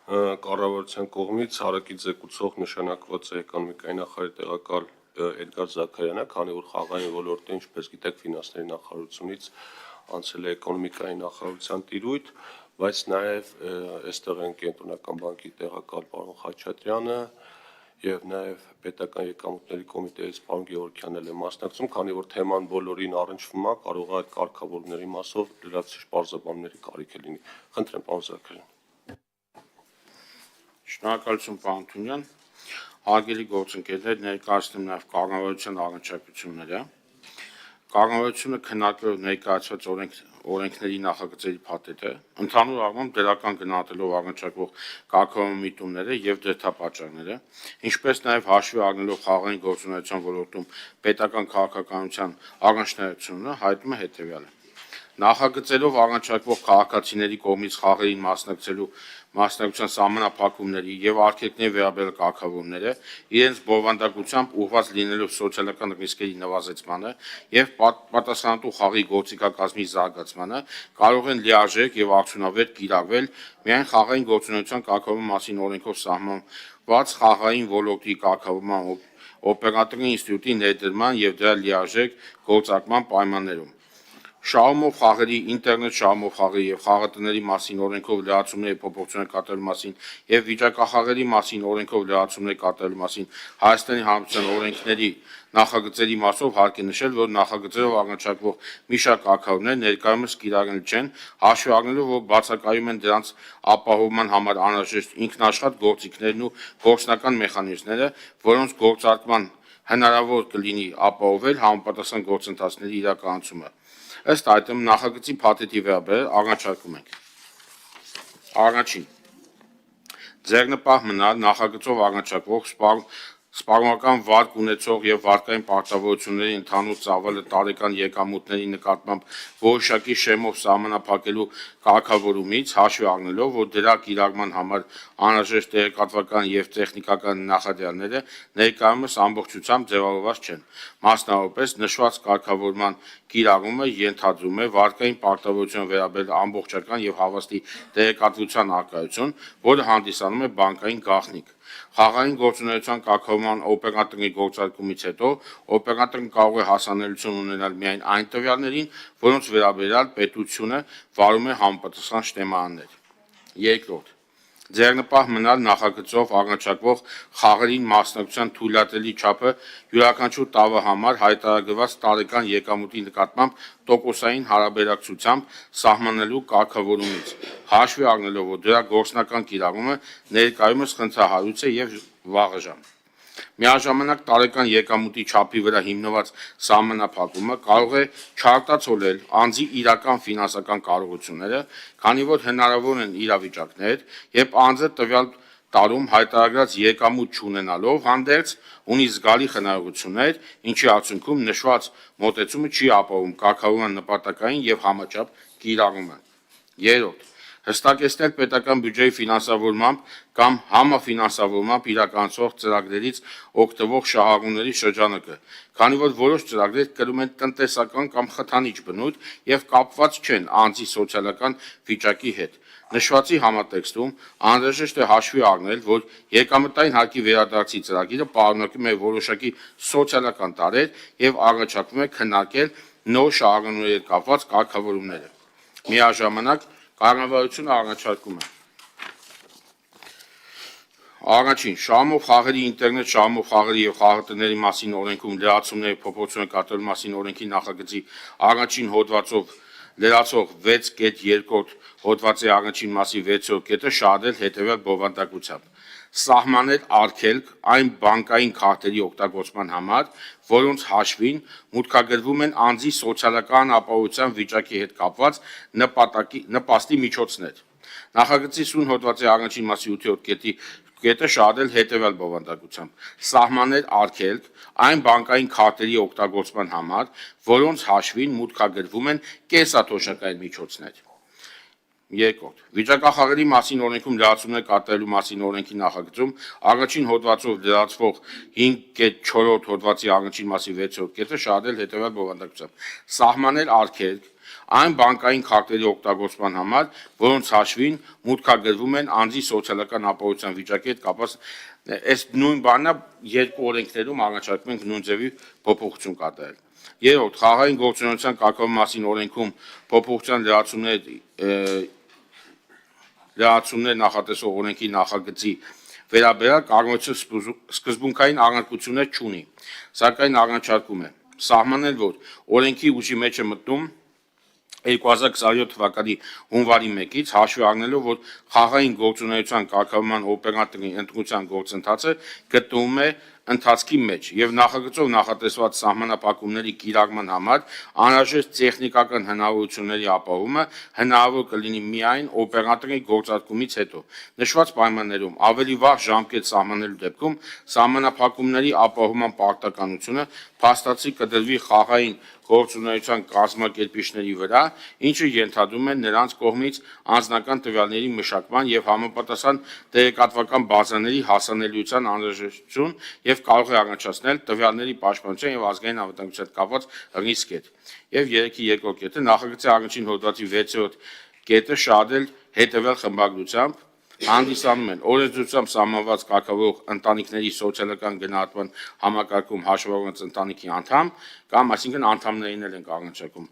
կառավարության կողմից հարակից զեկուցող նշանակված է էկոնոմիկայի նախարարի տեղակալ Էդգար Զաքարյանը, քանի որ խաղային ոլորտը, ինչպես գիտեք, ֆինանսների նախարարությունից անցել է էկոնոմիկայի նախարարության տիրույթ, բայց նաև այստեղ են Կենտրոնական բանկի տեղակալ պարոն Խաչատրյանը եւ նաև պետական եկամուտների կոմիտեից պարոն Գևորգյանն էլ է մասնակցում, քանի որ թեման բոլորին առնչվում է, կարող է այդ կարգավորումների մասով լրացուցիչ պարզաբանումների կարիք լինի։ Խնդրեմ, պարոն Զաքարյան։ Շնորհակալություն, պարոն Թունյան։ Հարգելի գործընկերներ, ներկայացնում նաև կառավարության առաջարկությունները։ Կառավարությունը քննարկելով ներկայացված օրենքների նախագծերի փաթեթը, ընդհանուր առմամբ դրական գնահատելով առաջարկվող կարգավորման միտումները եւ դրդապատճառները, ինչպես նաև հաշվի առնելով խաղային գործունեության ոլորտում պետական քաղաքականության առանձնահատկությունները, հայտնում է հետեւյալը. Նախագծելով առաջարկվող քաղաքացիների կողմից խաղերին մասնակցության սահմանափակումների եւ արգելքների վերաբերյալ կարգավորումները իրենց բովանդակությամբ ուղղված լինելով սոցիալական ռիսկերի նվազեցմանը եւ պատասխանատու խաղի գործիքակազմի զարգացմանը կարող են լիարժեք եւ արդյունավետ կիրառվել միայն խաղային գործունեության կարգավորման մասին օրենքով սահմանված խաղային ոլորտի կարգավորման օպերատորի ինստիտուտի ներդրման եւ դրա լիարժեք գործարկման պայմաններում։ Շահումով խաղերի, ինտերնետ շահումով խաղերի եւ խաղատների մասին օրենքով լրացումների փոփոխություններ կատարելու մասին եւ վիճակախաղերի մասին օրենքով լրացումներ կատարելու մասին Հայաստանի Հանրապետության օրենքների նախագծերի մասով հարկ է նշել, որ նախագծերով առաջարկվող մի շարք կարգավորումներ ներկայումս կիրառել չեն, հաշվի առնելով, որ բացակայում են դրանց ապահովման համար անհրաժեշտ ինքնաշխատ գործիքներն ու գործնական մեխանիզմները, որոնց գործարկման հնարավոր կլինի ապահովել համապատասխան գործընթացների իրականացումը։ Ըստ այդմ նախագծի փաթեթի վերաբերյալ առաջարկում ենք. Առաջին. ձեռնպահ մնալ նախագծով առաջարկվող սպառողական վարկ ունեցող եւ վարկային պարտավորությունների ընդհանուր ծավալը տարեկան եկամուտների նկատմամբ որոշակի շեմով սահմանափակելու կարգավորումից, հաշվի առնելով, որ դրա կիրառման համար անհրաժեշտ տեղեկատվական եւ տեխնիկական նախադրյալները ներկայումս ամբողջությամբ ձևավորված չեն։ Մասնավորապես նշված կարգավորման կիրառումը ենթադրում է վարկային պարտավորության վերաբերյալ ամբողջական եւ հավաստի տեղեկատվության առկայություն, որը հանդիսանում է բանկային գաղտնիք։ Խաղային գործունեության կարգավորման օպերատորի գործարկումից հետո օպերատորն կարող է հասանելիություն ունենալ միայն այն տվյալներին, որոնց վերաբերյալ պետությունը վարում է համապատասխան շտեմարաններ։ Երկրորդ. ձեռնպահ մնալ նախագծով առաջարկվող խաղերին մասնակցության թույլատրելի չափը յուրաքանչյուր տարվա համար հայտարարված տարեկան եկամուտի նկատմամբ տոկոսային հարաբերակցությամբ սահմանելու կարգավորումից, հաշվի առնելով, որ դրա գործնական կիրառումը ներկայումս խնդրահարույց է եւ վաղաժամ։ Միաժամանակ տարեկան եկամուտի չափի վրա հիմնված սահմանափակումը կարող է չարտացոլել անձի իրական ֆինանսական կարողությունները, քանի որ հնարավոր են իրավիճակներ, երբ անձը տվյալ տարում հայտարարած եկամուտ չունենալով հանդերձ ունի զգալի խնայողություններ, ինչի արդյունքում նշված մոտեցումը չի ապահովում կարգավորման նպատակային եւ համաչափ կիրառումը։ Երրորդ. հստակեցնել պետական բյուջեի ֆինանսավորմամբ կամ համաֆինանսավորմամբ իրականացվող ծրագրերից օգտվող շահառուների շրջանակը, քանի որ որոշ ծրագրեր կրում են տնտեսական կամ խթանիչ բնույթ եւ կապված չեն անձի սոցիալական վիճակի հետ։ Նշվածի համատեքստում անհրաժեշտ է հաշվի առնել, որ եկամտային հարկի վերադարձի ծրագիրը պարունակում է որոշակի սոցիալական տարրեր եւ առաջարկվում է քննարկել նոր շահառուների հետ կապված կարգավորումները։ Միաժամանակ կառավարությունը առաջարկում է. Առաջին, շահումով խաղերի, ինտերնետ շահումով խաղերի եւ խաղատների մասին օրենքում լրացումների փոփոխություններ կատարելու մասին օրենքի նախագծի առաջին հոդվածով լրացող 6.2 հոդվածի առաջին մասի 6-րդ կետը շահել հետեւյալ բովանդակությամբ. սահմանել արգելք այն բանկային քարտերի օգտագործման համար, որոնց հաշվին մուտքագրվում են անձի սոցիալական ապահովության վիճակի հետ կապված նպաստի միջոցներ։ Նախագծի սույն հոդվածի առաջին մասի 8-րդ կետը շահել հետեւյալ բովանդակությամբ. սահմանել արգելք այն բանկային քարտերի օգտագործման համար, որոնց հաշվին մուտքագրվում են կենսաթոշակային միջոցներ։ Երկրորդ. վիճակախաղերի մասին օրենքում լրացումներ կատարելու մասին օրենքի նախագծում առաջին հոդվածով լրացվող 5.4 հոդվածի առաջին մասի 6-րդ կետը շահել հետեւյալ բովանդակությամբ. սահմանել արգելք այն բանկային քարտերի օգտագործման համար, որոնց հաշվին մուտքագրվում են անձի սոցիալական ապահովության վիճակի հետ կապված այս նույն բանն երկու օրենքներում առաջարկում ենք նույն ձևի փոփոխություն կատարել։ Երրորդ, խաղային գործունեության կարգավորման մասին օրենքում փոփոխության լրացումներ նախատեսող օրենքի նախագծի վերաբերյալ կառավարությունը սկզբունքային առարկություններ չունի, սակայն առաջարկում է սահմանել, որ օրենքի ուժի մեջ է մտնում 2027 թվականի հունվարի 1-ից հաշվի առնելով, որ խաղային գործունեության կարգավորման օպերատորի ընտրության գործընթացը գտնվում է ընթացքի մեջ եւ նախագծով նախատեսված սահմանափակումների կիրառման համար անհրաժեշտ տեխնիկական հնարավորությունների ապահովումը հնարավոր կլինի միայն օպերատորի գործարկումից հետո։ Նշված պայմաններում ավելի վաղ ժամկետ սահմանելու դեպքում սահմանափակումների ապահովման պարտականությունը փաստացի կդրվի խաղային գործունեության կազմակերպիչների վրա, ինչը ենթադրում է նրանց կողմից անձնական տվյալների մշակման եւ համապատասխան տեղեկատվական բազաների հասանելիության անհրաժեշտություն եւ կարող է առաջացնել տվյալների պաշտպանության եւ ազգային անվտանգության հետ կապված ռիսկեր։ Եվ 3-ի երկրորդ կետը նախագծի առաջին հոդվածի 6-րդ կետը շահել հետեւյալ խմբագրությամբ հանդիսանում են օրենսդրությամբ սահմանված կարգավորող ընտանիքների սոցիալական գնահատման համակարգում հաշվառված ընտանիքի անդամ կամ այսինքն անդամներին են առաջարկում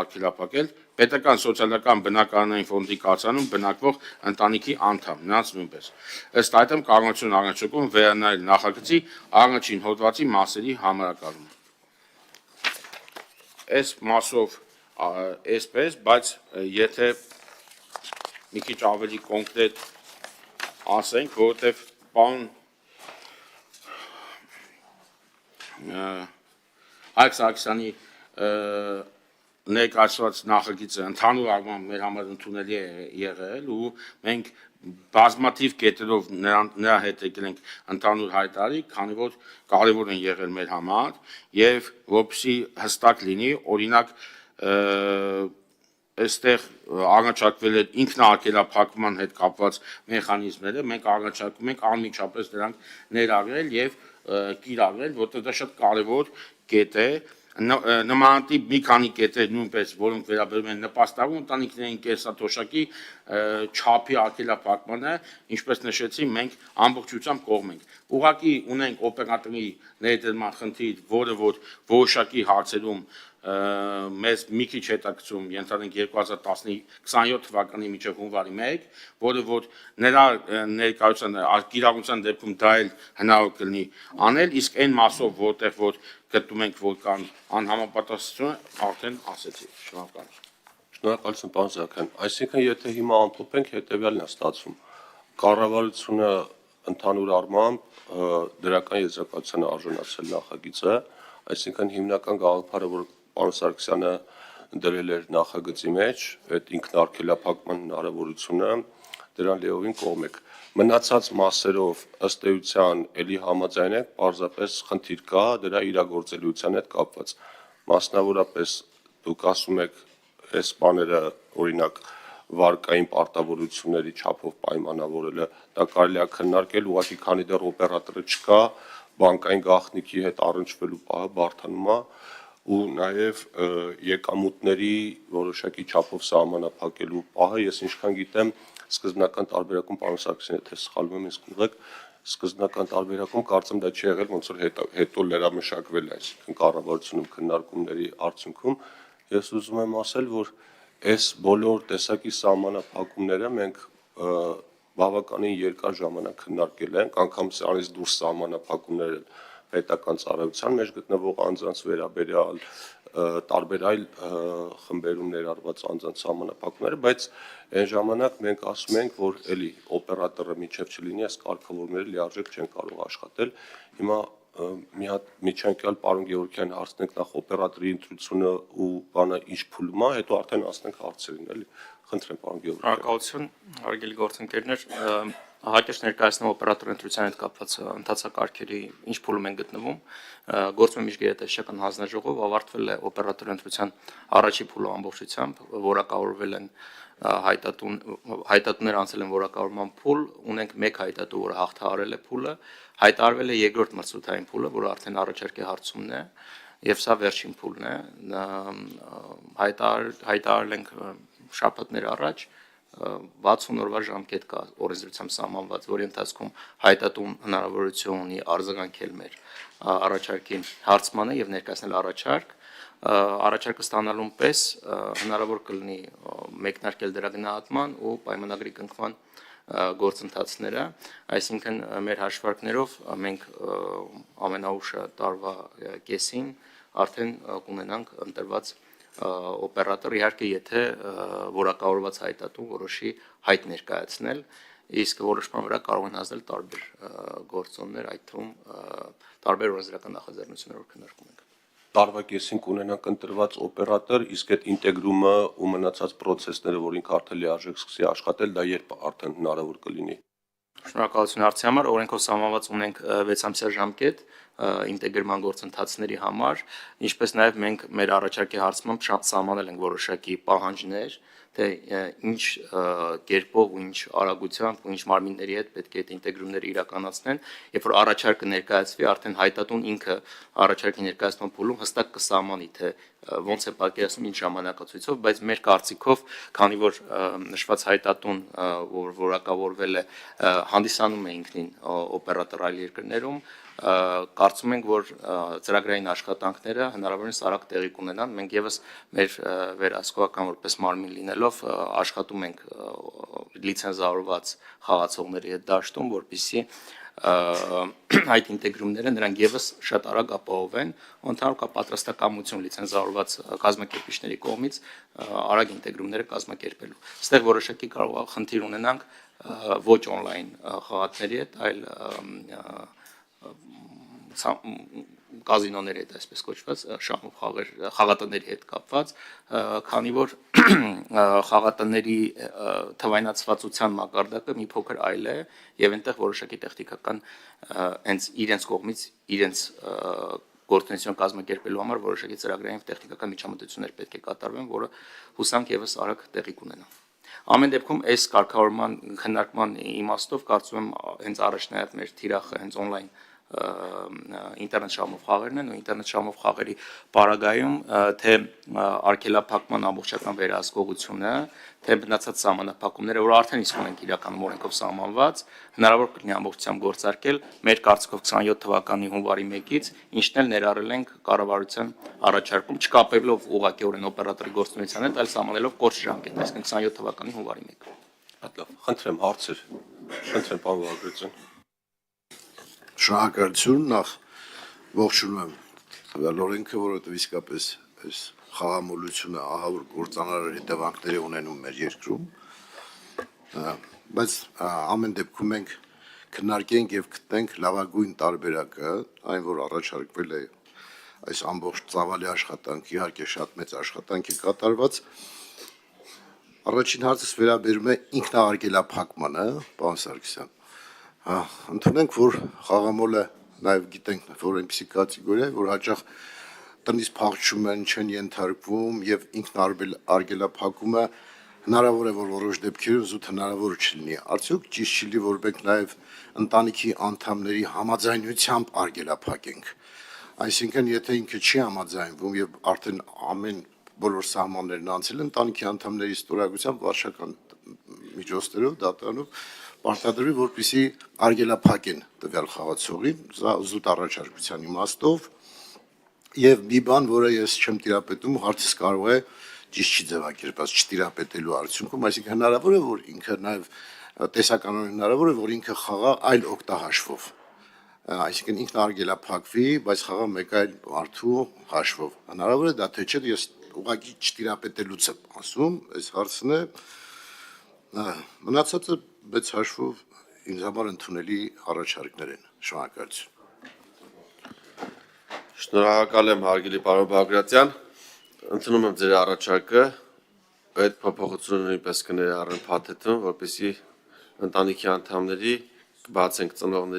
արգելափակել պետական սոցիալական բնակարանային ֆոնդի կացանում բնակվող ընտանիքի անդամ, նրանց նույնպես։ Ըստ այդմ կառավարությունը առաջարկում վերանայել նախագծի առաջին հոդվածի մասերի համարակարգը։ Այս մասով այսպես, բայց եթե մի քիչ ավելի կոնկրետ ասենք, որովհետև պարոն Հայկ Սարգսյանի ներկայացված նախագիծը ընդհանուր առմամբ մեր համար ընդունելի է եղել ու մենք բազմաթիվ կետերով նրա հետ եկել ենք ընդհանուր հայտարարի, քանի որ կարևոր են եղել մեր համար եւ որպեսզի հստակ լինի, օրինակ այստեղ առաջարկվել է ինքնաարգելափակման հետ կապված մեխանիզմները, մենք առաջարկում ենք անմիջապես դրանք ներառել եւ կիրառել, որտեղ դա շատ կարևոր կետ է։ Նմանատիպ մի քանի կետեր նույնպես, որոնք վերաբերում են նպաստավոր ընտանիքներին կենսաթոշակի չափի արգելափակմանը, ինչպես նշեցի, մենք ամբողջությամբ կողմ ենք։ Ուղղակի ունենք օպերատորի ներդրման խնդիր, որը որ որոշակի հարցերում մեզ մի քիչ հետաքրքրում ենթադրենք 2027 թվականի մինչև հունվարի 1, որը որ նրա ներկայության կիրառության դեպքում դա էլ հնարավոր կլինի անել, իսկ այն մասով որտեղ որ գտնում ենք որ կան անհամապատասխանություն, արդեն ասեցի, շնորհակալ։ Շնորհակալություն, պարոն Զաքարյան։ Այսինքն, եթե հիմա ամփոփենք, հետեւյալն է ստացվում։ Կառավարությունը ընդհանուր առմամբ դրական եզրակացության արժանացել նախագիծը, այսինքն հիմնական գաղափարը, որ պարոն Սարգսյանը դրել էր նախագծի մեջ, այդ ինքնաարգելափակման հնարավորությունը, դրան լիովին կողմ եք։ Մնացած մասերով ըստ էության էլի համաձայն եք, պարզապես խնդիր կա դրա իրագործելիության հետ կապված։ Մասնավորապես դուք ասում եք, այս բաները, օրինակ, վարկային պարտավորությունների չափով պայմանավորելը, դա կարելի է քննարկել, ուղղակի քանի դեռ օպերատորը չկա, բանկային գաղտնիքի հետ առնչվելու պահը բարդանում է ու նաև եկամուտների որոշակի չափով սահմանափակելու պահը, ես ինչքան գիտեմ, սկզբնական տարբերակում պարոն Սարգսյան, եթե սխալվում եմ, ինձ կուղեք, սկզբնական տարբերակում կարծեմ դա չի եղել, ոնց որ հետո լրամշակվել է, այսինքն կառավարությունում քննարկումների արդյունքում, ես ուզում եմ ասել, որ այս բոլոր տեսակի սահմանափակումները մենք բավականին երկար ժամանակ քննարկել ենք, անգամ սրանից դուրս սահմանափակումներ պետական ծառայության մեջ գտնվող անձանց վերաբերյալ տարբեր այլ խմբերում ներառված անձանց սահմանափակումները, բայց այն ժամանակ մենք ասում ենք, որ էլի օպերատորը միջև չլինի, այս կարգավորումները լիարժեք չեն կարող աշխատել։ Հիմա մի հատ միջանկյալ պարոն Գևորգյան հարցնենք նախ օպերատորի ընտրությունը ու բանը ինչ փուլում է, հետո արդեն ասենք հարցերին, էլի։ Խնդրեմ պարոն Գևորգյան։ Շնորհակալություն, հարգելի գործընկերներ, հակեշ ներկայացնեմ օպերատոր ընտրության հետ կապված ընթացակարգերի ինչ փուլում են գտնվում։ Գործում է միջգերատեսչական հանձնաժողով, ավարտվել է օպերատոր ընտրության առաջի փուլը ամբողջությամբ, որակավորվել են հայտատուներ անցել են որակավորման փուլ, ունենք մեկ հայտատու, որը հաղթահարել է փուլը, հայտարարվել է երկրորդ մրցութային փուլը, որը արդեն առաջարկի հարցումն է, եւ սա վերջին փուլն է, հայտարարել ենք շաբաթներ առաջ 60 օրվա ժամկետ կա օրենսդրությամբ սահմանված, որի ընթացքում հայտատուն հնարավորություն ունի արձագանքել մեր առաջարկի հարցմանը եւ ներկայացնել առաջարկը ստանալուն պես հնարավոր կլինի մեկնարկել դրա գնահատման ու պայմանագրի կնքման գործընթացները, այսինքն մեր հաշվարկներով մենք ամենաուշը տարվա կեսին արդեն կունենանք ընտրված օպերատոր, իհարկե եթե որակավորված հայտատուն որոշի հայտ ներկայացնել, իսկ որոշման վրա կարող են ազդել տարբեր գործոններ, այդ թվում տարբեր օրենսդրական նախաձեռնություններով քննարկում ենք։ Տարվա կեսին կունենանք ընտրված օպերատոր, իսկ այդ ինտեգրումը ու մնացած process-ները, որ ինքը արդեն լիարժեք սկսի աշխատել, դա երբ արդեն հնարավոր կլինի։ Շնորհակալություն հարցի համար, օրենքով սահմանված ունենք 6 ամսյա ժամկետ ինտեգրման գործընթացների համար, ինչպես նաև մենք մեր առաջարկի հարցմամբ սահմանել ենք որոշակի պահանջներ, թե ինչ կերպով ու ինչ արագությամբ ու ինչ մարմինների հետ պետք է այդ ինտեգրումները իրականացնեն, երբ որ առաջարկը ներկայացվի, արդեն հայտատուն ինքը առաջարկի ներկայացման փուլում հստակ կսահմանի, թե ոնց է պատկերացնում ինչ ժամանակացույցով, բայց մեր կարծիքով, քանի որ նշված հայտատուն, որ որակավորվել է, հանդիսանում է ինքնին օպերատոր այլ երկրներում, կարծում ենք, որ ծրագրային աշխատանքները հնարավորինս արագ տեղի կունենան, մենք եւս մեր վերահսկողական որպես մարմին լինելով աշխատում ենք լիցենզավորված խաղացողների հետ դաշտում, որպեսզի այդ ինտեգրումները նրանք եւս շատ արագ ապահովեն, ընդհանուր պատրաստակամություն լիցենզավորված կազմակերպիչների կողմից արագ ինտեգրումները կազմակերպելու։ Այստեղ որոշակի կարող է խնդիր ունենանք ոչ on-line խաղատների հետ, այլ կազինոների հետ, այսպես կոչված, շահումով խաղատների հետ կապված, քանի որ խաղատների թվայնացվածության մակարդակը մի փոքր այլ է եւ այնտեղ որոշակի տեխնիկական հենց իրենց կողմից իրենց գործունեություն կազմակերպելու համար որոշակի ծրագրային տեխնիկական միջամտություններ պետք է կատարվեն, որը հուսանք եւս արագ տեղի կունենա։ Ամեն դեպքում այս կարգավորման քննարկման իմաստով կարծում եմ հենց առաջնահերթ մեր թիրախը հենց on-line ինտերնետ շահումով խաղերն են ու ինտերնետ շահումով խաղերի պարագայում թե արգելափակման ամբողջական վերահսկողությունը, թե մնացած սահմանափակումները, որ արդեն իսկ ունենք իրականում օրենքով սահմանված, հնարավոր կլինի ամբողջությամբ գործարկել մեր կարծիքով 27 թվականի հունվարի 1-ից, ինչն էլ ներառել ենք կառավարության առաջարկում, չկապելով ուղղակիորեն օպերատորի գործունեության հետ, այլ սահմանելով կորս ժամկետ, այսինքն 27 թվականի հունվարի 1։ Հատ լավ, խնդրեմ հարցեր։ Խնդրեմ պարոն Վարդգերդյան։ Շնորհակալություն, նախ ողջունում եմ տվյալ օրենքը, որովհետև իսկապես այս խաղամոլությունը ահավոր գործանար հետևանքներ ունենում մեր երկրում, բայց ամեն դեպքում մենք քննարկենք եւ գտնենք լավագույն տարբերակը, այն որ առաջարկվել է այս ամբողջ ծավալի աշխատանք, իհարկե շատ մեծ աշխատանք է կատարված։ Առաջին հարցս վերաբերում է ինքնաարգելափակմանը, պարոն Սարգսյան։ Ընդունենք, որ խաղամոլը նաև գիտենք, որ այնպիսի կատեգորիա է, որ հաճախ տնից փախչում են, չեն ենթարկվում եւ ինքնաարգելափակումը հնարավոր է, որ որոշ դեպքերում զուտ հնարավոր չլինի։ Արդյոք ճիշտ չի, որ մենք նաև ընտանիքի անդամների համաձայնությամբ արգելափակենք։ Այսինքն, եթե ինքը չի համաձայնվում եւ արդեն ամեն բոլոր սահմաններն անցել են, ընտանիքի անդամների ստորագրությամբ վարչական միջոցներով դատարանով պարտադրվի, որպեսզի արգելափակեն տվյալ խաղացողին, զուտ առաջարկության իմաստով, եւ մի բան, որը ես չեմ տիրապետում, հարցս կարող է ճիշտ չի ձևակերպված, չտիրապետելու արդյունքում, այսինքն հնարավոր է, որ ինքը նաեւ տեսականորեն հնարավոր է, որ ինքը խաղա այլ օգտահաշվով, այսինքն ինքն արգելափակվի, բայց խաղա մեկ այլ մարդու հաշվով, հնարավոր է դա թե չէ, ես ուղղակի չտիրապետելուց եմ ասում, այս հարցն է, մնացածը բայց հաշվով ինձ համար ընդունելի առաջարկներ են, շնորհակալություն։ Շնորհակալ եմ հարգելի պարոն Բագրատյան, ընդունում եմ ձեր առաջարկը, այդ փոփոխությունը նույնպես կներառեն փաթեթում, որպեսզի ընտանիքի անդամների կբացենք ծնողների